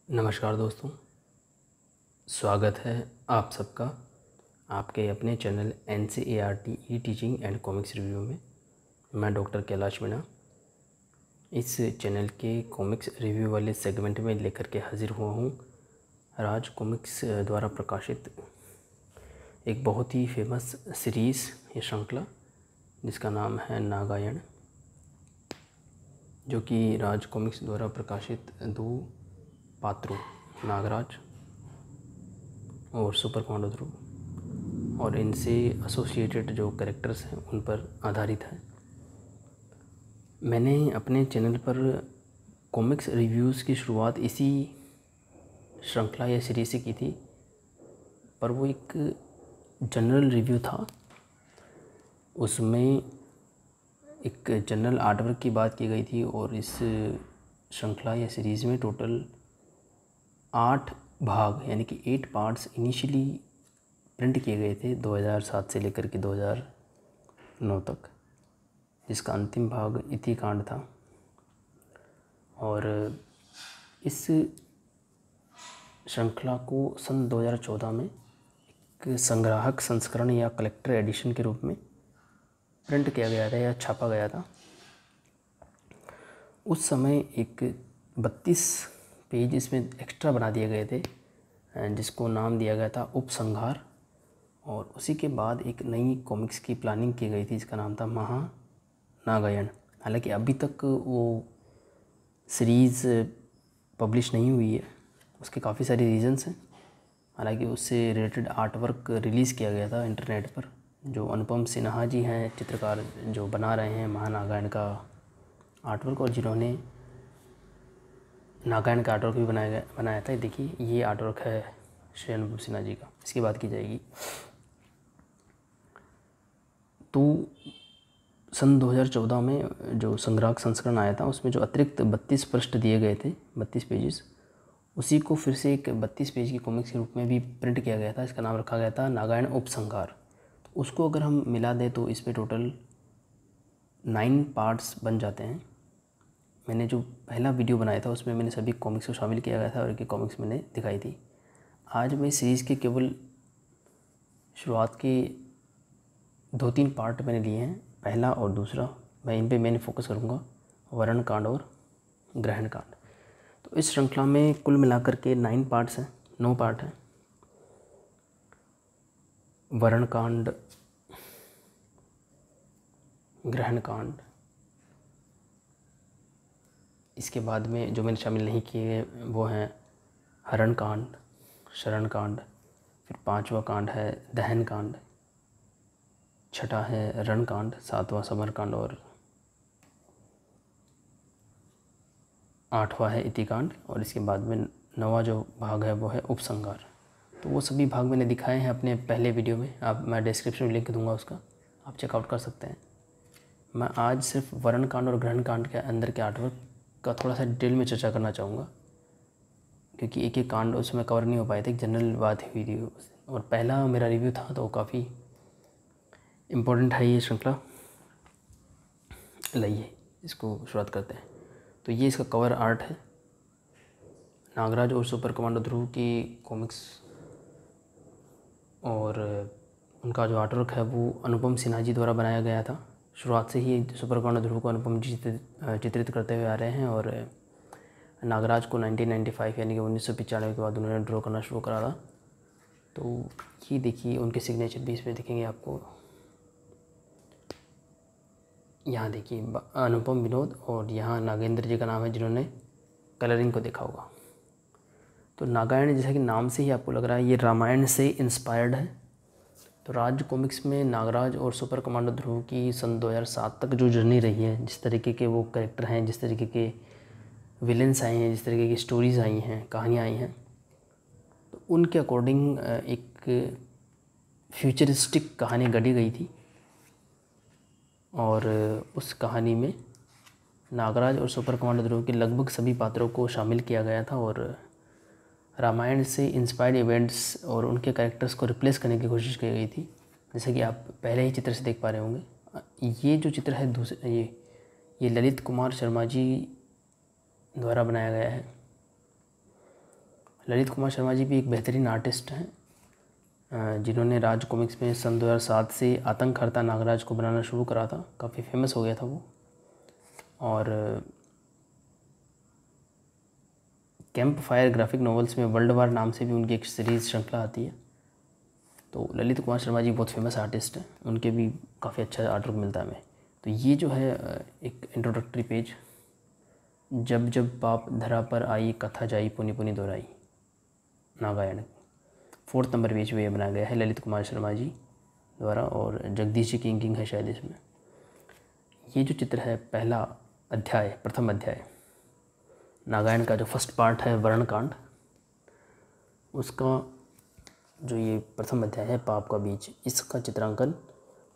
नमस्कार दोस्तों, स्वागत है आप सबका आपके अपने channel NCERT E teaching and comics review में। मैं डॉक्टर कैलाश मीणा इस चैनल के कॉमिक्स रिव्यू वाले सेगमेंट में लेकर के हाजिर हुआ हूँ। राज कॉमिक्स द्वारा प्रकाशित एक बहुत ही फेमस सीरीज़ या श्रृंखला जिसका नाम है नागायण, जो कि राज कॉमिक्स द्वारा प्रकाशित दो पात्रों नागराज और सुपर कमांडो ध्रुव और इनसे एसोसिएटेड जो कैरेक्टर्स हैं उन पर आधारित है। मैंने अपने चैनल पर कॉमिक्स रिव्यूज़ की शुरुआत इसी श्रृंखला या सीरीज़ से की थी, पर वो एक जनरल रिव्यू था। उसमें एक जनरल आर्टवर्क की बात की गई थी और इस श्रृंखला या सीरीज़ में टोटल 8 भाग यानी कि 8 पार्ट्स इनिशियली प्रिंट किए गए थे 2007 से लेकर के 2009 तक, जिसका अंतिम भाग इतिकांड था। और इस श्रृंखला को सन 2014 में एक संग्राहक संस्करण या कलेक्टर एडिशन के रूप में प्रिंट किया गया था या छापा गया था। उस समय एक 32 पेज इसमें एक्स्ट्रा बना दिए गए थे, जिसको नाम दिया गया था उपसंहार। और उसी के बाद एक नई कॉमिक्स की प्लानिंग की गई थी जिसका नाम था महानागायण। हालांकि अभी तक वो सीरीज़ पब्लिश नहीं हुई है, उसके काफ़ी सारे रीज़न्स हैं। हालांकि उससे रिलेटेड आर्ट वर्क रिलीज़ किया गया था इंटरनेट पर, जो अनुपम सिन्हा जी हैं चित्रकार जो बना रहे हैं महानागायण का आर्ट वर्क, और जिन्होंने नागायण का आर्टवर्क भी बनाया था। देखिए ये आर्टवर्क है श्री अनुपम सिन्हा जी का, इसकी बात की जाएगी। तो सन 2014 में जो संग्राहक संस्करण आया था उसमें जो अतिरिक्त 32 पृष्ठ दिए गए थे, 32 पेजेस, उसी को फिर से एक 32 पेज की कॉमिक्स के रूप में भी प्रिंट किया गया था। इसका नाम रखा गया था नागायण उपसंहार। तो उसको अगर हम मिला दें तो इस पर टोटल 9 पार्ट्स बन जाते हैं। मैंने जो पहला वीडियो बनाया था उसमें मैंने सभी कॉमिक्स को शामिल किया गया था और एक कॉमिक्स मैंने दिखाई थी। आज मैं सीरीज़ के केवल शुरुआत के 2-3 पार्ट मैंने लिए हैं, पहला और दूसरा। मैं इन पे मैंने फोकस करूँगा, वर्ण कांड और ग्रहण कांड। तो इस श्रृंखला में कुल मिलाकर के 9 पार्ट्स हैं, 9 पार्ट हैं। वर्ण कांड, ग्रहण कांड, इसके बाद में जो मैंने शामिल नहीं किए वो हैं हरण कांड, शरण कांड, फिर 5वां कांड है दहन कांड, 6ठा है रण कांड, 7वां समर कांड और 8वां है इतिकांड, और इसके बाद में 9वां जो भाग है वो है उपसंहार। तो वो सभी भाग मैंने दिखाए हैं अपने पहले वीडियो में, मैं डिस्क्रिप्शन में लिंक दूंगा, उसका आप चेकआउट कर सकते हैं। मैं आज सिर्फ वर्ण कांड और ग्रहण कांड के अंदर के आर्टवर्क का थोड़ा सा डिटेल में चर्चा करना चाहूँगा, क्योंकि एक एक कांड उसमें कवर नहीं हो पाए थे, एक जनरल बात हुई थी और पहला मेरा रिव्यू था, तो काफ़ी इम्पोर्टेंट है ये श्रृंखला। लाइए इसको शुरुआत करते हैं। तो ये इसका कवर आर्ट है, नागराज और सुपर कमांडो ध्रुव की कॉमिक्स, और उनका जो आर्टवर्क है वो अनुपम सिन्हा जी द्वारा बनाया गया था। शुरुआत से ही सुपर कमांडो ध्रुव को अनुपम जी चित्रित करते हुए आ रहे हैं, और नागराज को 1995 यानी कि 1995 के बाद उन्होंने ड्रॉ करना शुरू करा था। तो ये देखिए उनके सिग्नेचर भी इसमें दिखेंगे आपको। यहाँ देखिए अनुपम विनोद, और यहाँ नागेंद्र जी का नाम है जिन्होंने कलरिंग को देखा होगा। तो नागायण जैसा कि नाम से ही आपको लग रहा है ये रामायण से इंस्पायर्ड है। तो राज कॉमिक्स में नागराज और सुपर कमांडो ध्रुव की सन 2007 तक जो जर्नी रही है, जिस तरीके के वो कैरेक्टर हैं, जिस तरीके के विलेंस आए हैं, जिस तरीके की स्टोरीज़ आई हैं, कहानियाँ आई हैं, तो उनके अकॉर्डिंग एक फ्यूचरिस्टिक कहानी गढ़ी गई थी। और उस कहानी में नागराज और सुपर कमांडो ध्रुव के लगभग सभी पात्रों को शामिल किया गया था, और रामायण से इंस्पायर्ड इवेंट्स और उनके कैरेक्टर्स को रिप्लेस करने की कोशिश की गई थी, जैसे कि आप पहले ही चित्र से देख पा रहे होंगे। ये जो चित्र है दूसरे, ये ललित कुमार शर्मा जी द्वारा बनाया गया है। ललित कुमार शर्मा जी भी एक बेहतरीन आर्टिस्ट हैं जिन्होंने राज कॉमिक्स में सन 2007 से आतंक हर्ता नागराज को बनाना शुरू करा था। काफ़ी फेमस हो गया था वो। और कैंप फायर ग्राफिक नॉवेल्स में वर्ल्ड वार नाम से भी उनकी एक सीरीज़ श्रृंखला आती है। तो ललित कुमार शर्मा जी बहुत फेमस आर्टिस्ट हैं, उनके भी काफ़ी अच्छा आर्टवर्क मिलता है हमें। तो ये जो है एक इंट्रोडक्टरी पेज, जब जब पाप धरा पर आई कथा जाई पुनि पुनि दोहराई, नागायण 4 नंबर पेज पे ये बनाया गया है ललित कुमार शर्मा जी द्वारा, और जगदीश जी की इंकिंग है शायद इसमें। ये जो चित्र है पहला अध्याय, प्रथम अध्याय नागायण का जो फर्स्ट पार्ट है वर्ण कांड, उसका जो ये प्रथम अध्याय है पाप का बीज, इसका चित्रांकन,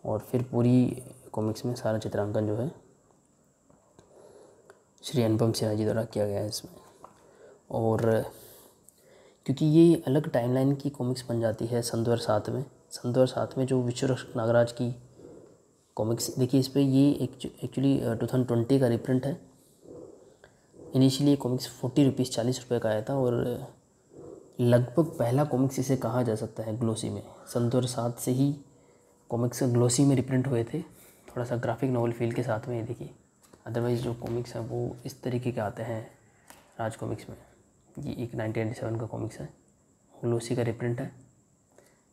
और फिर पूरी कॉमिक्स में सारा चित्रांकन जो है श्री अनुपम सिन्हा जी द्वारा किया गया है इसमें। और क्योंकि ये अलग टाइमलाइन की कॉमिक्स बन जाती है सन 2007 में जो विश्वरक्षक नागराज की कॉमिक्स देखिए, इस पर ये एक्चुअली 2020 का रिप्रिंट है। इनिशियली कॉमिक्स 40 रुपीज़ 40 रुपये का आया था, और लगभग पहला कॉमिक्स इसे कहा जा सकता है ग्लोसी में। सन 2007 से ही कॉमिक्स ग्लोसी में रिप्रिंट हुए थे, थोड़ा सा ग्राफिक नॉवल फील के साथ में। ये देखिए, अदरवाइज़ जो कॉमिक्स हैं वो इस तरीके के आते हैं राज कॉमिक्स में। ये एक 1997 का कॉमिक्स है, ग्लोसी का रिप्रिंट है,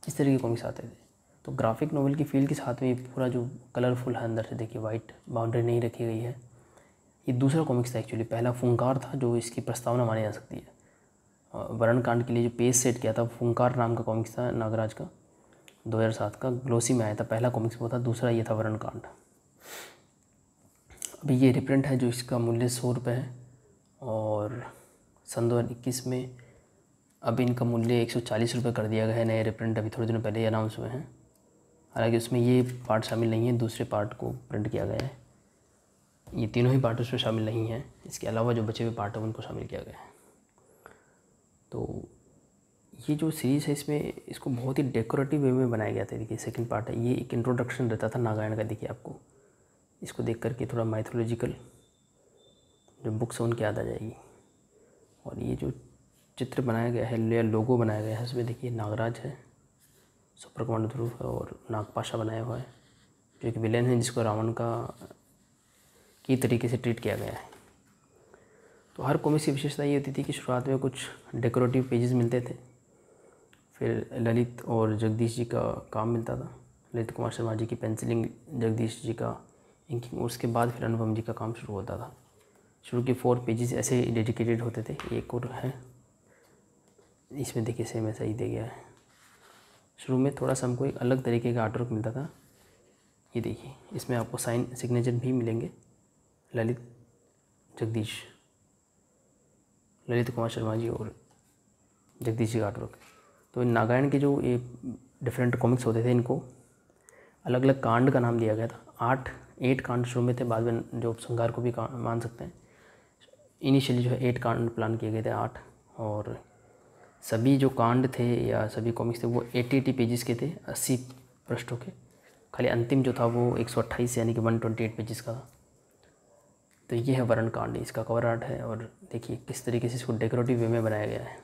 इस तरह के कॉमिक्स आते थे। तो ग्राफिक नॉवल की फील के साथ में ये पूरा जो कलरफुल है अंदर से, देखिए वाइट बाउंड्री नहीं रखी गई है। ये दूसरा कॉमिक्स था एक्चुअली, पहला फुंकार था जो इसकी प्रस्तावना मानी जा सकती है। वर्ण कांड के लिए जो पेज सेट किया था, फुंकार नाम का कॉमिक्स था नागराज का, 2007 का, ग्लोसी में आया था। पहला कॉमिक्स वो था, दूसरा ये था वर्ण कांड। अभी ये रिप्रिंट है जो इसका मूल्य 100 रुपये है, और सन 2021 में अब इनका मूल्य 140 रुपये कर दिया गया है। नए रिप्रिंट अभी थोड़े दिनों पहले ही अनाउंस हुए हैं। हालांकि उसमें ये पार्ट शामिल नहीं है, दूसरे पार्ट को प्रिंट किया गया है। ये तीनों ही पार्ट उसमें शामिल नहीं हैं, इसके अलावा जो बचे हुए पार्ट हैं उनको शामिल किया गया है। तो ये जो सीरीज़ है इसमें इसको बहुत ही डेकोरेटिव वे में बनाया गया था। देखिए सेकंड पार्ट है, ये एक इंट्रोडक्शन रहता था नागायण का। देखिए आपको इसको देख करके थोड़ा माइथोलॉजिकल जो बुक्स हैं उनकी याद आ जाएगी। और ये जो चित्र बनाया गया है या लोगो बनाया गया है, इसमें देखिए नागराज है, सुपर कमांडो ध्रुव है, और नागपाशा बनाया हुआ है जो एक विलेन है जिसको रावण का की तरीके से ट्रीट किया गया है। तो हर कॉमिक्स की विशेषता ये होती थी कि शुरुआत में कुछ डेकोरेटिव पेजेस मिलते थे, फिर ललित और जगदीश जी का काम मिलता था, ललित कुमार शर्मा जी की पेंसिलिंग, जगदीश जी का इंकिंग, उसके बाद फिर अनुपम जी का काम शुरू होता था। शुरू के 4 पेजेस ऐसे डेडिकेटेड होते थे। एक और है इसमें देखिए, सेम ऐसा ही दे गया है। शुरू में थोड़ा सा हमको एक अलग तरीके का आर्टवर्क मिलता था। ये देखिए, इसमें आपको साइन सिग्नेचर भी मिलेंगे, ललित जगदीश, ललित कुमार शर्मा जी और जगदीश जी का आर्टवर्क। तो इन नागायण के जो ये डिफरेंट कॉमिक्स होते थे, इनको अलग अलग कांड का नाम दिया गया था। 8 कांड शुरू में थे, बाद में जो उपसंहार को भी मान सकते हैं। इनिशियली जो है 8 कांड प्लान किए गए थे, 8, और सभी जो कांड थे या सभी कॉमिक्स थे वो 80 पेजेस के थे, 80 पृष्ठों के। खाली अंतिम जो था वो 128 यानी कि 128 पेजेस का था। तो ये है वर्ण कांड, इसका कवर आर्ट है, और देखिए किस तरीके से इसको डेकोरेटिव वे में बनाया गया है,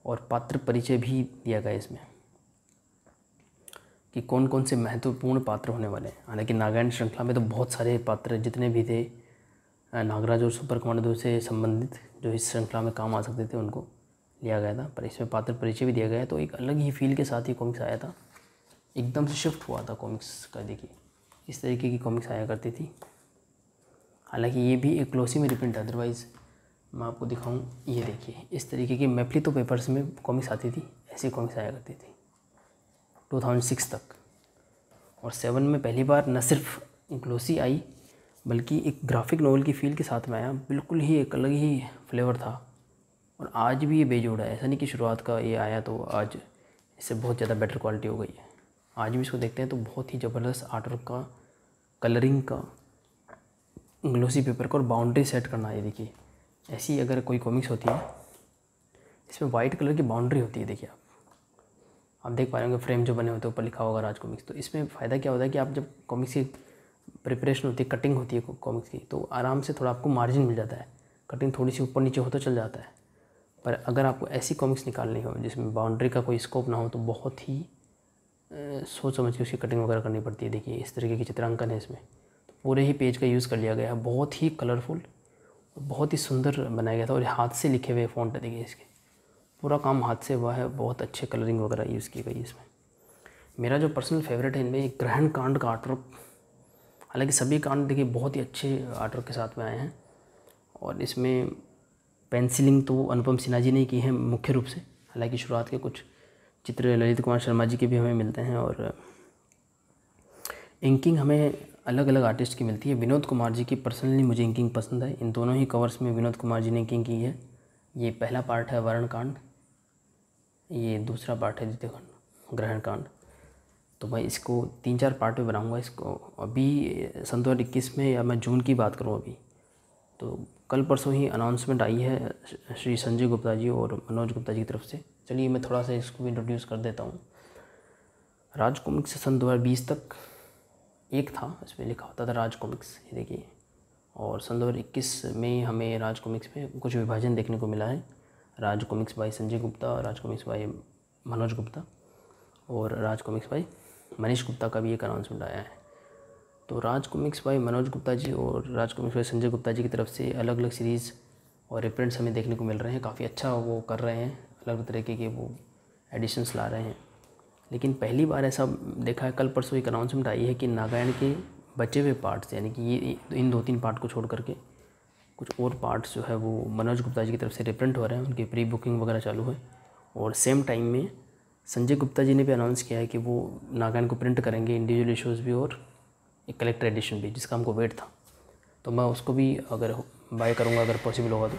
और पात्र परिचय भी दिया गया है इसमें कि कौन कौन से महत्वपूर्ण पात्र होने वाले हैं। हालांकि नागायण श्रृंखला में तो बहुत सारे पात्र जितने भी थे नागराज और सुपर कमांडो से संबंधित जो इस श्रृंखला में काम आ सकते थे उनको लिया गया था, पर इसमें पात्र परिचय भी दिया गया है। तो एक अलग ही फील के साथ ही कॉमिक्स आया था, एकदम से शिफ्ट हुआ था कॉमिक्स का। देखिए इस तरीके की कॉमिक्स आया करती थी। हालांकि ये भी एक ग्लोसी में रिप्रिंट है, अदरवाइज़ मैं आपको दिखाऊं, ये देखिए इस तरीके की मैप्लितो पेपर्स में कॉमिक्स आती थी, ऐसी कॉमिक्स आया करती थी 2006 तक। और 7 में पहली बार न सिर्फ ग्लोसी आई बल्कि एक ग्राफिक नॉवल की फील के साथ में आया, बिल्कुल ही एक अलग ही फ्लेवर था। और आज भी ये बेजोड़ है, ऐसा नहीं कि शुरुआत का ये आया तो आज इससे बहुत ज़्यादा बेटर क्वालिटी हो गई है। आज भी इसको देखते हैं तो बहुत ही ज़बरदस्त आर्टवर्क का, कलरिंग का, ग्लोसी पेपर का, और बाउंड्री सेट करना है। देखिए ऐसी अगर कोई कॉमिक्स होती है, इसमें वाइट कलर की बाउंड्री होती है। देखिए आप देख पा रहे होंगे फ्रेम जो बने होते हैं, ऊपर लिखा होगा राज कॉमिक्स। तो इसमें फ़ायदा क्या होता है कि आप जब कॉमिक्स की प्रिपरेशन होती है, कटिंग होती है कॉमिक्स की, तो आराम से थोड़ा आपको मार्जिन मिल जाता है। कटिंग थोड़ी सी ऊपर नीचे हो तो चल जाता है, पर अगर आपको ऐसी कॉमिक्स निकालनी हो जिसमें बाउंड्री का कोई स्कोप ना हो तो बहुत ही सोच समझ के उसकी कटिंग वगैरह करनी पड़ती है। देखिए इस तरीके की चित्रांकन है इसमें, तो पूरे ही पेज का यूज़ कर लिया गया है। बहुत ही कलरफुल, बहुत ही सुंदर बनाया गया था। और हाथ से लिखे हुए फ़ॉन्ट है, देखिए इसके पूरा काम हाथ से हुआ है। बहुत अच्छे कलरिंग वगैरह यूज़ की गई है इसमें। मेरा जो पर्सनल फेवरेट है इनमें ग्रहण कांड का आर्टवर्क, हालांकि सभी कांड देखिए बहुत ही अच्छे आर्टवर्क के साथ में आए हैं। और इसमें पेंसिलिंग तो अनुपम सिन्हा जी ने की है मुख्य रूप से, हालांकि शुरुआत के कुछ चित्र ललित कुमार शर्मा जी के भी हमें मिलते हैं। और इंकिंग हमें अलग अलग आर्टिस्ट की मिलती है। विनोद कुमार जी की पर्सनली मुझे इंकिंग पसंद है। इन दोनों ही कवर्स में विनोद कुमार जी ने इंकिंग की है। ये पहला पार्ट है वर्ण कांड, ये दूसरा पार्ट है द्वितीय कांड ग्रहण कांड। तो मैं इसको 3-4 पार्ट में बनाऊंगा इसको। अभी सन 2021 में, या मैं जून की बात करूं अभी, तो कल परसों ही अनाउंसमेंट आई है श्री संजय गुप्ता जी और मनोज गुप्ता जी की तरफ से। चलिए मैं थोड़ा सा इसको भी इंट्रोड्यूस कर देता हूँ। राज कॉमिक्स सन 2020 तक एक था, इसमें लिखा होता था राज कॉमिक्स, ये देखिए। और सन 2021 में हमें राज कॉमिक्स में कुछ विभाजन देखने को मिला है। Raj comics by Sanjay Gupta, Raj comics by Manoj Gupta और राज कॉमिक्स बाय मनीष गुप्ता का भी एक अनाउंसमेंट आया है। तो राज कॉमिक्स बाय मनोज गुप्ता जी और राज कॉमिक्स बाय संजय गुप्ता जी की तरफ से अलग अलग सीरीज़ और रिप्रिंट्स हमें देखने को मिल रहे हैं। काफ़ी अच्छा वो कर रहे हैं, अलग तरीके के वो एडिशंस ला रहे हैं। लेकिन पहली बार ऐसा देखा है, कल परसों एक अनाउंसमेंट आई है कि नागायण के बचे हुए पार्ट्स, यानी कि ये इन 2-3 पार्ट को छोड़ करके कुछ और पार्ट्स जो है वो मनोज गुप्ता जी की तरफ से रिप्रिंट हो रहे हैं। उनकी प्री बुकिंग वगैरह चालू है। और सेम टाइम में संजय गुप्ता जी ने भी अनाउंस किया है कि वो नागायण को प्रिंट करेंगे, इंडिविजुअल इशूज़ भी और एक कलेक्टर एडिशन भी, जिसका हमको वेट था। तो मैं उसको भी अगर बाय करूँगा, अगर पॉसिबल होगा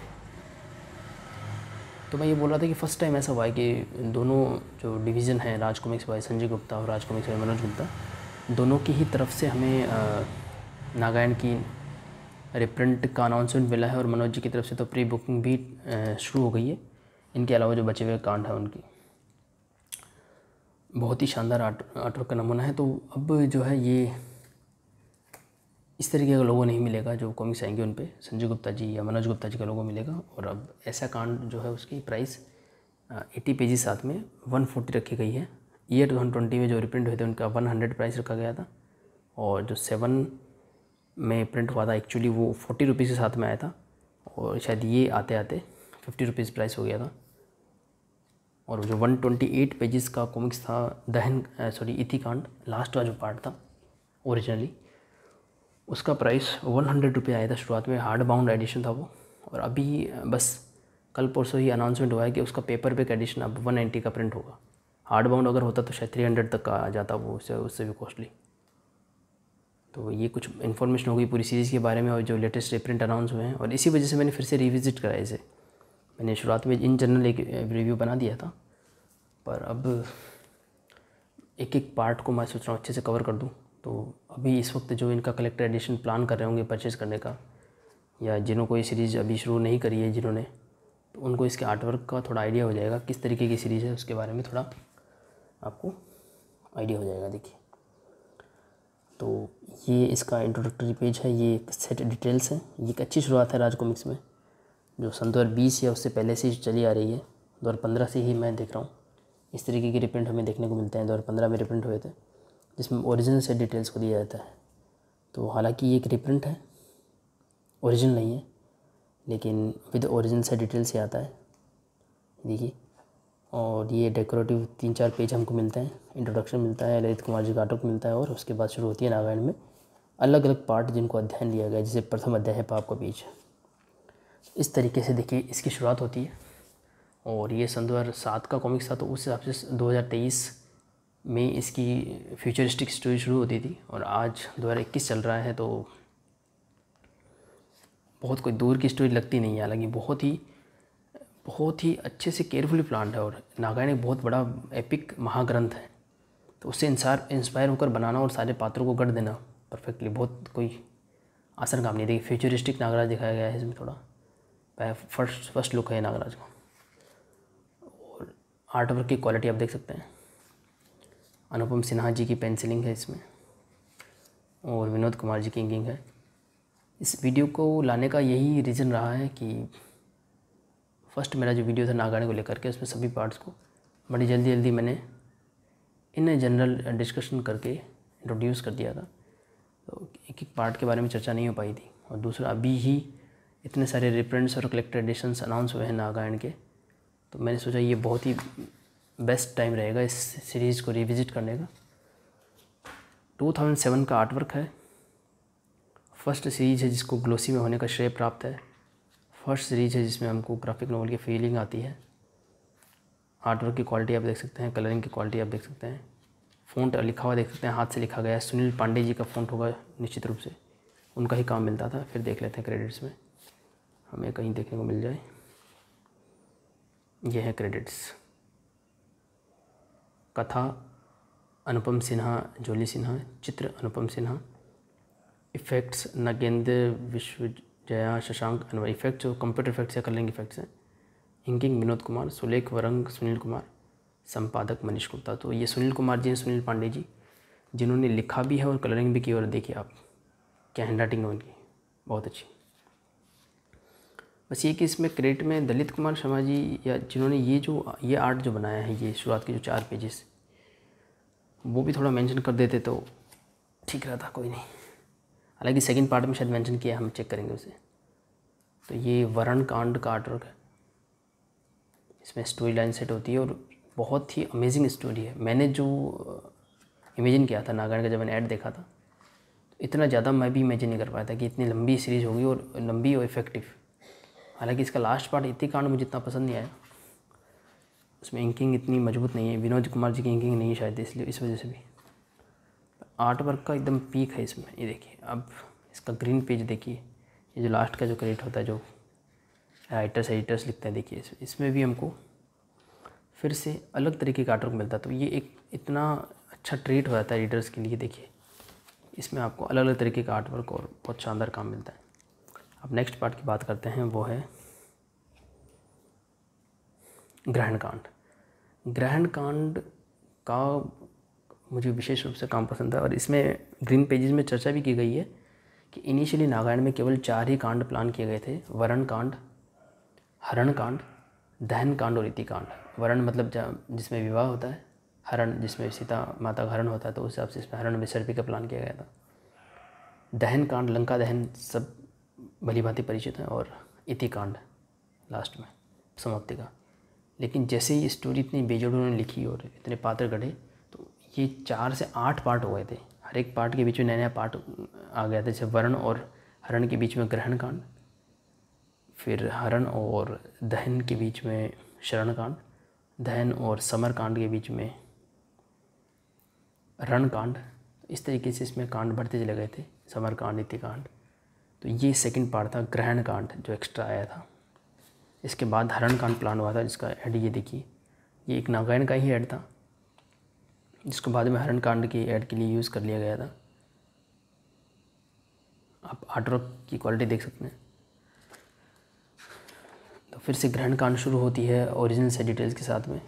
तो मैं ये बोल रहा था कि फ़र्स्ट टाइम ऐसा हुआ है कि दोनों जो डिवीज़न है, राज कॉमिक्स बाय संजय गुप्ता और राज कॉमिक्स बाय मनोज गुप्ता, दोनों की ही तरफ से हमें नागायण की रिप्रिंट का अनाउंसमेंट मिला है। और मनोज जी की तरफ से तो प्री बुकिंग भी शुरू हो गई है। इनके अलावा जो बचे हुए कांड है उनकी बहुत ही शानदार आर्टवर्क का नमूना है। तो अब जो है ये इस तरीके का लोगो नहीं मिलेगा, जो कॉमिक्स आएंगे उन पे संजय गुप्ता जी या मनोज गुप्ता जी का लोगो मिलेगा। और अब ऐसा कांड जो है उसकी प्राइस 80 पेजेस साथ में 140 रखी गई है। ईयर 120 में जो रिप्रिंट हुए थे उनका 100 प्राइस रखा गया था। और जो 7 में प्रिंट हुआ था एक्चुअली वो 40 रुपीज़ के साथ में आया था। और शायद ये आते आते 50 रुपीज़ प्राइस हो गया था। और जो 128 पेजेस का कॉमिक्स था इति कांड, लास्ट का जो पार्ट था ओरिजिनली, उसका प्राइस 100 रुपये आया था शुरुआत में। हार्ड बाउंड एडिशन था वो। और अभी बस कल परसों ही अनाउंसमेंट हुआ है कि उसका पेपर बैक एडिशन अब 190 का प्रिंट होगा। हार्ड बाउंड अगर होता तो शायद 300 तक का आ जाता वो, उससे भी कॉस्टली। तो ये कुछ इन्फॉर्मेशन हो गई पूरी सीरीज़ के बारे में और जो लेटेस्ट रिप्रिंट अनाउंस हुए हैं। और इसी वजह से मैंने फिर से रिविज़िट करा इसे। मैंने शुरुआत में इन जनरल एक रिव्यू बना दिया था, पर अब एक एक पार्ट को मैं सोच रहा हूँ अच्छे से कवर कर दूँ। तो अभी इस वक्त जो इनका कलेक्टर एडिशन प्लान कर रहे होंगे परचेज़ करने का, या जिन्हों को ये सीरीज़ अभी शुरू नहीं करी है जिन्होंने, तो उनको इसके आर्टवर्क का थोड़ा आइडिया हो जाएगा, किस तरीके की सीरीज़ है उसके बारे में थोड़ा आपको आइडिया हो जाएगा। देखिए तो ये इसका इंट्रोडक्टरी पेज है, ये एक सेट डिटेल्स है। ये एक अच्छी शुरुआत है राज कॉमिक्स में, जो सन 2020 या उससे पहले से चली आ रही है। 2015 से ही मैं देख रहा हूँ इस तरीके की रिप्रिंट हमें देखने को मिलते हैं। 2015 में रिप्रिंट हुए थे जिसमें ओरिजिनल सेट डिटेल्स को दिया जाता है। तो हालांकि ये एक रिप्रिंट है, ओरिजिनल नहीं है, लेकिन विद ओरिजिनल सेट डिटेल्स से आता है, देखिए। और ये डेकोरेटिव 3-4 पेज हमको मिलते हैं, इंट्रोडक्शन मिलता है, ललित कुमार जी का आर्टवर्क मिलता है। और उसके बाद शुरू होती है नागायण में अलग अलग पार्ट जिनको अध्ययन लिया गया, जैसे प्रथम अध्याय है पाप का बीज। इस तरीके से देखिए इसकी शुरुआत होती है। और ये सन 2007 का कॉमिक्स था, तो उस हिसाब से 2023 में इसकी फ्यूचरिस्टिक स्टोरी शुरू होती थी। और आज 2021 चल रहा है, तो बहुत कोई दूर की स्टोरी लगती नहीं है। हालांकि बहुत ही अच्छे से केयरफुली प्लान्ड है। और नागायण एक बहुत बड़ा एपिक महाग्रंथ है, तो उससे इंस्पायर होकर बनाना और सारे पात्रों को गढ़ देना परफेक्टली बहुत कोई आसान काम नहीं। देखिए फ्यूचरिस्टिक नागराज दिखाया गया है इसमें, थोड़ा फर्स्ट लुक है नागराज का। और आर्ट वर्क की क्वालिटी आप देख सकते हैं, अनुपम सिन्हा जी की पेंसिलिंग है इसमें और विनोद कुमार जी की इंकिंग है। इस वीडियो को लाने का यही रीज़न रहा है कि फर्स्ट मेरा जो वीडियो था नागार्जुन को लेकर के, उसमें सभी पार्ट्स को बड़ी जल्दी जल्दी मैंने इन जनरल डिस्कशन करके इंट्रोड्यूस कर दिया था, तो एक एक पार्ट के बारे में चर्चा नहीं हो पाई थी। और दूसरा, अभी ही इतने सारे रिप्रिंट्स और कलेक्टेड एडिशंस अनाउंस हुए हैं नागार्जुन के, तो मैंने सोचा ये बहुत ही बेस्ट टाइम रहेगा इस सीरीज़ को रिविज़िट करने का। 2007 का आर्टवर्क है, फर्स्ट सीरीज़ है जिसको ग्लोसी में होने का श्रेय प्राप्त है, फर्स्ट सीरीज़ है जिसमें हमको ग्राफिक नॉवल की फीलिंग आती है। आर्टवर्क की क्वालिटी आप देख सकते हैं, कलरिंग की क्वालिटी आप देख सकते हैं, फ़ॉन्ट लिखा हुआ देख सकते हैं, हाथ से लिखा गया है। सुनील पांडे जी का फ़ॉन्ट होगा निश्चित रूप से, उनका ही काम मिलता था। फिर देख लेते हैं क्रेडिट्स में, हमें कहीं देखने को मिल जाए। ये है क्रेडिट्स। कथा अनुपम सिन्हा, जोली सिन्हा, चित्र अनुपम सिन्हा, इफ़ेक्ट्स नागेंद्र विश्वजया, शशांक अनवर। इफेक्ट्स जो कंप्यूटर इफेक्ट्स या कलरिंग इफेक्ट्स हैं। इंकिंग विनोद कुमार, सुलेख वरंग सुनील कुमार, संपादक मनीष गुप्ता। तो ये सुनील कुमार जी हैं, सुनील पांडे जी, जिन्होंने लिखा भी है और कलरिंग भी की। और देखिए आप क्या हैंड राइटिंग है उनकी, बहुत अच्छी। बस ये कि इसमें क्रेडिट में दलित कुमार शर्मा जी, या जिन्होंने ये आर्ट जो बनाया है, ये शुरुआत के जो 4 पेजेस, वो भी थोड़ा मेंशन कर देते तो ठीक रहता। कोई नहीं, हालांकि सेकंड पार्ट में शायद मेंशन किया, हम चेक करेंगे उसे। तो ये वरण कांड का आर्टवर्क है, इसमें स्टोरी लाइन सेट होती है और बहुत ही अमेजिंग स्टोरी है। मैंने जो इमेजिन किया था नागार्जुन का, जब मैंने ऐड देखा था, तो इतना ज़्यादा मैं भी इमेजिन नहीं कर पाया था कि इतनी लंबी सीरीज़ होगी और लंबी और इफेक्टिव। हालांकि इसका लास्ट पार्ट इतनी कांड मुझे इतना पसंद नहीं आया, उसमें इंकिंग इतनी मजबूत नहीं है, विनोद कुमार जी की इंकिंग नहीं है शायद, इसलिए इस वजह से भी। आर्ट वर्क का एकदम पीक है इसमें। ये देखिए, अब इसका ग्रीन पेज देखिए, ये जो लास्ट का जो क्रेडिट होता है, जो राइटर्स एडिटर्स लिखते हैं, देखिए इसमें भी हमको फिर से अलग तरीके का आर्टवर्क मिलता है। तो ये एक इतना अच्छा ट्रीट हो जाता है रीडर्स के लिए। देखिए इसमें आपको अलग अलग तरीके का आर्टवर्क और बहुत शानदार काम मिलता है। अब नेक्स्ट पार्ट की बात करते हैं, वो है ग्रहण कांड। ग्रहण कांड का मुझे विशेष रूप से काम पसंद है और इसमें ग्रीन पेजेस में चर्चा भी की गई है कि इनिशियली नागार्जुन में केवल 4 ही कांड प्लान किए गए थे, वरण कांड, हरण कांड, दहन कांड और इति कांड। वरण मतलब जिसमें विवाह होता है, हरण जिसमें सीता माता का हरण होता है, तो उस हिसाब से इसमें हरण विसर्पी का प्लान किया गया था। दहन कांड, लंका दहन सब भली भांति परिचित है, और इति कांड लास्ट में समाप्ति का। लेकिन जैसे ही स्टोरी इतनी बेजोड़ ने लिखी और इतने पात्र गढ़े, तो ये 4 से 8 पार्ट हो गए थे। हर एक पार्ट के बीच में नया नया पार्ट आ गया था। जैसे वर्ण और हरण के बीच में ग्रहण कांड, फिर हरण और दहन के बीच में शरण कांड, दहन और समर कांड के बीच में रण कांड। इस तरीके से इसमें कांड बढ़ते चले गए थे, समर कांड, इति कांड। तो ये सेकंड पार्ट था ग्रहण कांड जो एक्स्ट्रा आया था। इसके बाद हरण कांड प्लान हुआ था, जिसका ऐड ये देखिए, ये एक नागार्जुन का ही ऐड था, जिसको बाद में हरण कांड के ऐड के लिए यूज़ कर लिया गया था। आप आर्टवर्क की क्वालिटी देख सकते हैं। तो फिर से ग्रहण कांड शुरू होती है ओरिजिनल से डिटेल्स के साथ में,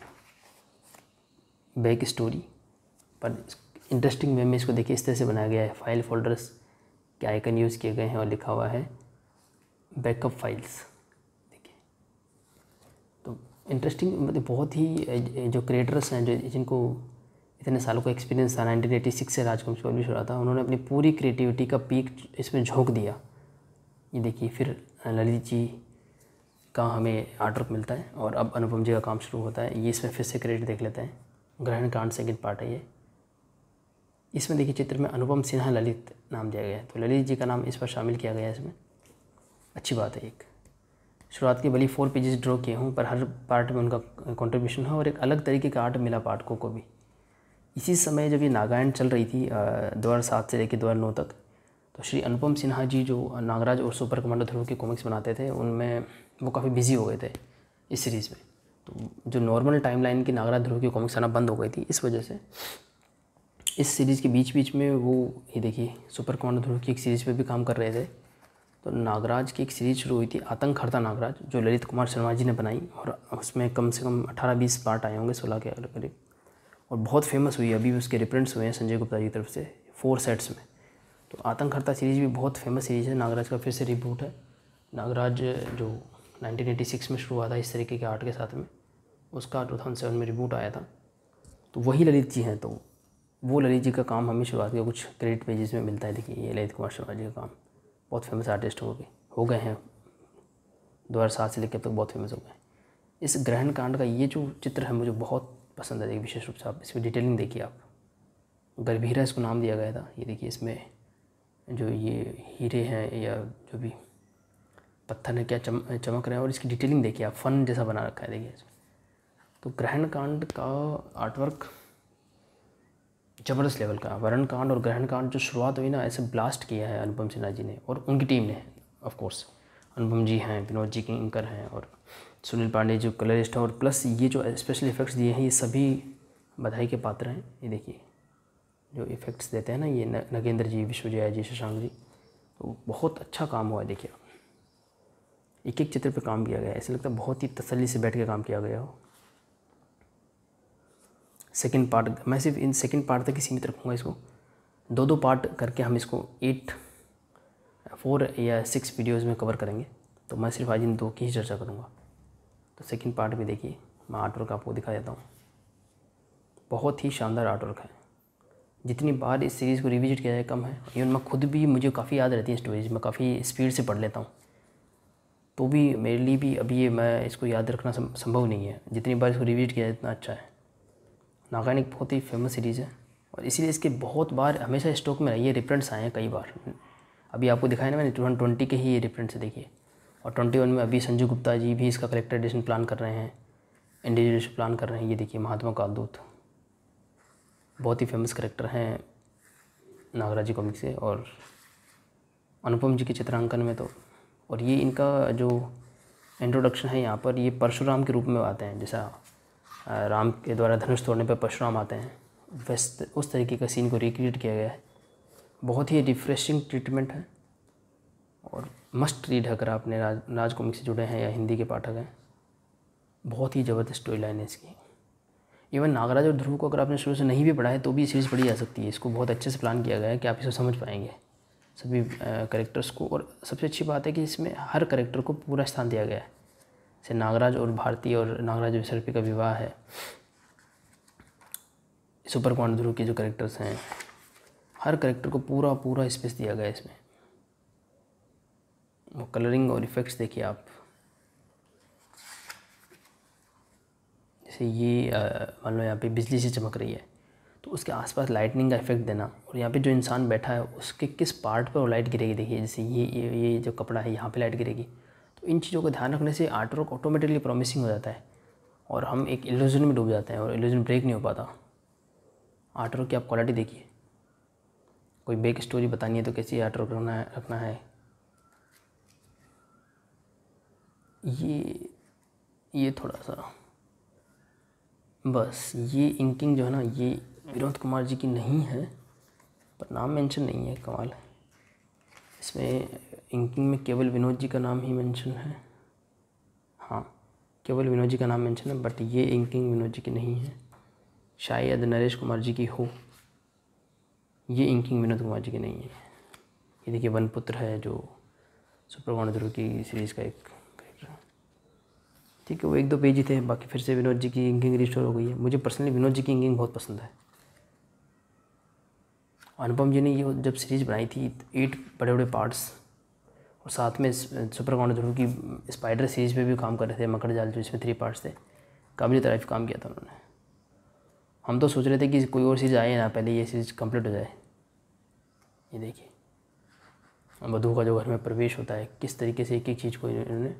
बैक स्टोरी पर इंटरेस्टिंग वे में इसको देखिए इस तरह से बनाया गया है। फाइल फोल्डर्स के आइकन यूज़ किए गए हैं और लिखा हुआ है बैकअप फाइल्स। देखिए तो इंटरेस्टिंग, मतलब बहुत ही जो क्रिएटर्स हैं, जो जिनको इतने सालों का एक्सपीरियंस था, 1986 से राजवंश पब्लिश हो रहा था, उन्होंने अपनी पूरी क्रिएटिविटी का पीक इसमें झोंक दिया। ये देखिए, फिर ललित जी का हमें आर्टवर्क मिलता है और अब अनुपम जी का काम शुरू होता है। ये इसमें फिर से क्रेडिट देख लेते हैं। ग्रहण कांड सेकंड पार्ट है ये। इसमें देखिए चित्र में अनुपम सिन्हा ललित नाम दिया गया है, तो ललित जी का नाम इस पर शामिल किया गया है इसमें। अच्छी बात है। एक शुरुआत के भले 4 पेजेस ड्रॉ किए हों, पर हर पार्ट में उनका कंट्रीब्यूशन है और एक अलग तरीके का आर्ट मिला पाठकों को भी। इसी समय जब ये नागार्जुन चल रही थी 2007 से लेकर 2009 तक, तो श्री अनुपम सिन्हा जी जो नागराज और सुपर कमांडो ध्रुव के कॉमिक्स बनाते थे, उनमें वो काफ़ी बिजी हो गए थे इस सीरीज़ में। तो जो नॉर्मल टाइमलाइन की नागराज ध्रुव की कॉमिक्स आना बंद हो गई थी, इस वजह से इस सीरीज़ के बीच बीच में वो ये देखिए सुपर कमांडो ध्रुव की एक सीरीज़ पे भी काम कर रहे थे। तो नागराज की एक सीरीज़ शुरू हुई थी, आतंक हरता नागराज, जो ललित कुमार शर्मा जी ने बनाई, और उसमें कम से कम 18-20 पार्ट आए होंगे, 16 के करीब, और बहुत फेमस हुई। अभी उसके रिप्रिंट्स हुए हैं संजय गुप्ता जी की तरफ से 4 सेट्स में। तो आतंक हरता सीरीज़ भी बहुत फेमस सीरीज़ है। नागराज का फिर से रिबूट है। नागराज जो 1986 में शुरू हुआ था इस तरीके के आर्ट के साथ में, उसका 2007 में रिबूट आया था। तो वही ललित जी हैं, तो वो ललित जी का काम हमें शुरुआत के कुछ क्रेडिट पेजेस में मिलता है। देखिए ये ललित कुमार शर्मा जी का काम, बहुत फेमस आर्टिस्ट हो गए हैं, 2007 से लेकर अब तक बहुत फेमस हो गए। इस ग्रहण कांड का ये जो चित्र है मुझे बहुत पसंद है। देखिए विशेष रूप से आप इसमें डिटेलिंग देखिए, आप गर्भीरा इसको नाम दिया गया था। ये देखिए इसमें जो ये हीरे हैं या जो भी पत्थर है क्या चमक रहे हैं, और इसकी डिटेलिंग देखिए आप, फन जैसा बना रखा है देखिए इसमें। तो ग्रहण कांड का आर्टवर्क जबरदस्त लेवल का। वरुण कांड और ग्रहण कांड जो शुरुआत हुई ना, ऐसे ब्लास्ट किया है अनुपम सिन्हा जी ने और उनकी टीम ने। ऑफ कोर्स अनुपम जी हैं, विनोद जी किंकर हैं और सुनील पांडे जो कलरिस्ट हैं, और प्लस ये जो स्पेशल इफ़ेक्ट्स दिए हैं ये सभी बधाई के पात्र हैं। ये देखिए जो इफ़ेक्ट्स देते हैं ना, ये नगेंद्र जी, विश्वजया जी, शशांक जी, तो बहुत अच्छा काम हुआ है। देखिए एक एक चित्र पे काम किया गया है, ऐसा लगता है बहुत ही तसल्ली से बैठ के काम किया गया हो। सेकंड पार्ट मैं सिर्फ इन सेकंड पार्ट तक ही सीमित रखूँगा इसको, 2 पार्ट करके हम इसको 4 या 6 वीडियोज़ में कवर करेंगे। तो मैं सिर्फ आज इन 2 की ही चर्चा करूँगा। तो सेकंड पार्ट भी देखिए, मैं आर्टवर्क आपको दिखा देता हूँ। बहुत ही शानदार आर्टवर्क है। जितनी बार इस सीरीज़ को रिविजिट किया जाए कम है। इवन मैं खुद भी, मुझे काफ़ी याद रहती है स्टोरीज, मैं काफ़ी स्पीड से पढ़ लेता हूँ, तो भी मेरे लिए भी अभी ये मैं इसको याद रखना संभव नहीं है। जितनी बार इसको रिविजिट किया जाए इतना अच्छा है। नागार्जुन एक बहुत ही फेमस सीरीज़ है और इसीलिए इसके बहुत बार हमेशा स्टॉक में रही है, रिप्रिंट्स आए हैं कई बार। अभी आपको दिखाया ना मैंने 2020 के ही ये रिप्रिंट्स है देखिए, और 21 में अभी संजू गुप्ता जी भी इसका कलेक्टर एडिशन प्लान कर रहे हैं, इंडिविजुअल प्लान कर रहे हैं। ये देखिए महात्मा कालदूत, बहुत ही फेमस करेक्टर हैं नागराज जी कॉमिक से, और अनुपम जी के चित्रांकन में तो। और ये इनका जो इंट्रोडक्शन है यहाँ पर, ये परशुराम के रूप में आते हैं, जैसा राम के द्वारा धनुष तोड़ने पर परशुराम आते हैं, वैसे उस तरीके का सीन को रिक्रिएट किया गया है। बहुत ही रिफ्रेशिंग ट्रीटमेंट है और मस्ट रीड है अगर आपने राज कॉमिक से जुड़े हैं या हिंदी के पाठक हैं। बहुत ही ज़बरदस्त स्टोरी लाइन है इसकी। इवन नागराज और ध्रुव को अगर आपने शुरू से नहीं भी पढ़ा है तो भी ये सीरीज़ पढ़ी जा सकती है। इसको बहुत अच्छे से प्लान किया गया है कि आप इसे समझ पाएंगे सभी कैरेक्टर्स को। और सबसे अच्छी बात है कि इसमें हर कैरेक्टर को पूरा स्थान दिया गया है। जैसे नागराज और भारती और नागराज विसर्पी का विवाह है, सुपर कमांडर ध्रुव के जो कैरेक्टर्स हैं, हर कैरेक्टर को पूरा स्पेस दिया गया है इसमें। वो कलरिंग और इफ़ेक्ट्स देखिए आप, जैसे ये मान लो यहाँ पे बिजली से चमक रही है तो उसके आसपास लाइटनिंग का इफेक्ट देना, और यहाँ पे जो इंसान बैठा है उसके किस पार्ट पर वो लाइट गिरेगी देखिए। जैसे ये जो कपड़ा है यहाँ पे लाइट गिरेगी, तो इन चीज़ों को ध्यान रखने से आर्टवर्क ऑटोमेटिकली प्रॉमिसिंग हो जाता है और हम एक इल्यूजन में डूब जाते हैं और इल्यूजन ब्रेक नहीं हो पाता। आर्टवर्क की आप क्वालिटी देखिए, कोई बैक स्टोरी बतानी है तो कैसी आर्टवर्क रखना है। ये थोड़ा सा बस, ये इंकिंग जो है ना, ये विनोद कुमार जी की नहीं है, पर नाम मेंशन नहीं है, कमाल है। इसमें इंकिंग में केवल विनोद जी का नाम ही मेंशन है। हाँ, केवल विनोद जी का नाम मेंशन है, बट ये इंकिंग विनोद जी की नहीं है, शायद नरेश कुमार जी की हो। ये इंकिंग विनोद कुमार जी की नहीं है। ये देखिए वनपुत्र है जो सुपर कमांडर की सीरीज़ का एक कैरेक्टर है। ठीक है, वो 1-2 पेज ही थे, बाकी फिर से विनोद जी की इंकिंग रिस्टोर हो गई है। मुझे पर्सनली विनोद जी की इंकिंग बहुत पसंद है। अनुपम जी ने ये जब सीरीज़ बनाई थी 8 बड़े पार्ट्स, और साथ में सुपर कमांडर ध्रुव की स्पाइडर सीरीज़ पे भी काम कर रहे थे, मकड़ जाल, जो इसमें 3 पार्ट्स थे। काबिल तारीफ काम किया था उन्होंने। हम तो सोच रहे थे कि कोई और सीरीज़ आए ना, पहले ये सीरीज़ कंप्लीट हो जाए। ये देखिए वधू का जो घर में प्रवेश होता है, किस तरीके से एक एक चीज़ को इन्होंने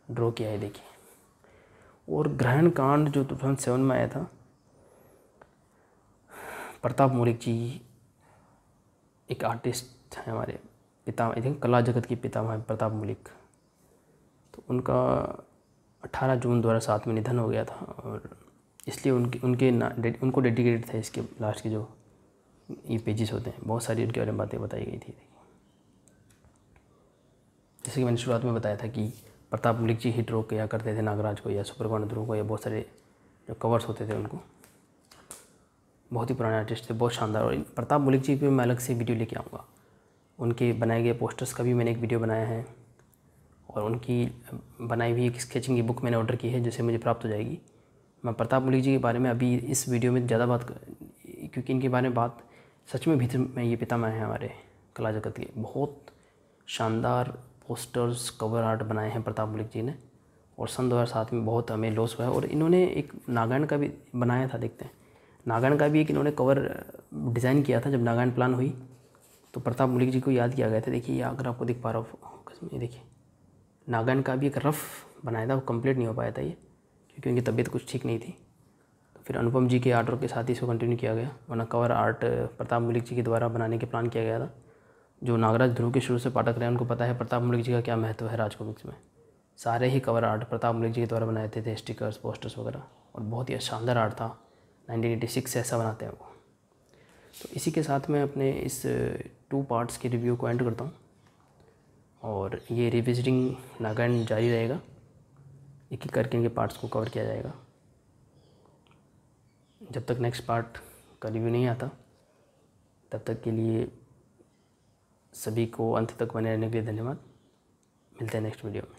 ड्रॉ किया है देखिए। और ग्रहण कांड जो 2007 में आया था, प्रताप मौलिक जी एक आर्टिस्ट हैं हमारे पिता, आई थिंक कला जगत के पितामह हैं प्रताप मौलिक। तो उनका 18 जून 2007 में निधन हो गया था, और इसलिए उनको डेडिकेटेड था इसके लास्ट के जो ये पेजेस होते हैं, बहुत सारी उनके बारे में बातें बताई गई थी। जैसे कि मैंने शुरुआत में बताया था कि प्रताप मौलिक जी हिट रोक किया करते थे नागराज को या सुपर कमांडर ध्रुव को, या बहुत सारे जो कवर्स होते थे उनको। बहुत ही पुराने आर्टिस्ट थे, बहुत शानदार। और प्रताप मौलिक जी पे मैं अलग से वीडियो लेके आऊँगा। उनके बनाए गए पोस्टर्स का भी मैंने एक वीडियो बनाया है, और उनकी बनाई हुई एक स्केचिंग की बुक मैंने ऑर्डर की है, जिसे मुझे प्राप्त हो जाएगी। मैं प्रताप मलिक जी के बारे में अभी इस वीडियो में ज़्यादा क्योंकि इनके बारे में बात सच में भीतर में, ये पितामह हैं हमारे कला जगत के। बहुत शानदार पोस्टर्स, कवर आर्ट बनाए हैं प्रताप मलिक जी ने, और सन 2007 में बहुत हमें लॉस हुआ है। और इन्होंने एक नागायण का भी बनाया था, देखते हैं, नागायण का भी एक इन्होंने कवर डिज़ाइन किया था। जब नागायण प्लान हुई तो प्रताप मलिक जी को याद किया गया था। देखिए ये अगर आपको दिख पा रहा हो, ये देखिए नागायण का भी एक रफ़ बनाया था, वो कंप्लीट नहीं हो पाया था ये, क्योंकि उनकी तबीयत कुछ ठीक नहीं थी। तो फिर अनुपम जी के आर्डर के साथ ही इसको कंटिन्यू किया गया, वरना कवर आर्ट प्रताप मलिक जी के द्वारा बनाने के प्लान किया गया था। जो नागराज ध्रुव के शुरू से पाठक रहे हैं उनको पता है प्रताप मलिक जी का क्या महत्व है राज कॉमिक्स में। सारे ही कवर आर्ट प्रताप मलिक जी के द्वारा बनाए थे स्टिकर्स, पोस्टर्स वगैरह, और बहुत ही शानदार आर्ट था। 1986 से ऐसा बनाते हैं वो। तो इसी के साथ मैं अपने इस 2 पार्ट्स के रिव्यू को एंड करता हूँ, और ये रिविजिटिंग नागायण जारी रहेगा। एक एक करके इनके पार्ट्स को कवर किया जाएगा जब तक नेक्स्ट पार्ट का रिव्यू नहीं आता। तब तक के लिए सभी को अंत तक बने रहने के लिए धन्यवाद। मिलते हैं नेक्स्ट वीडियो में।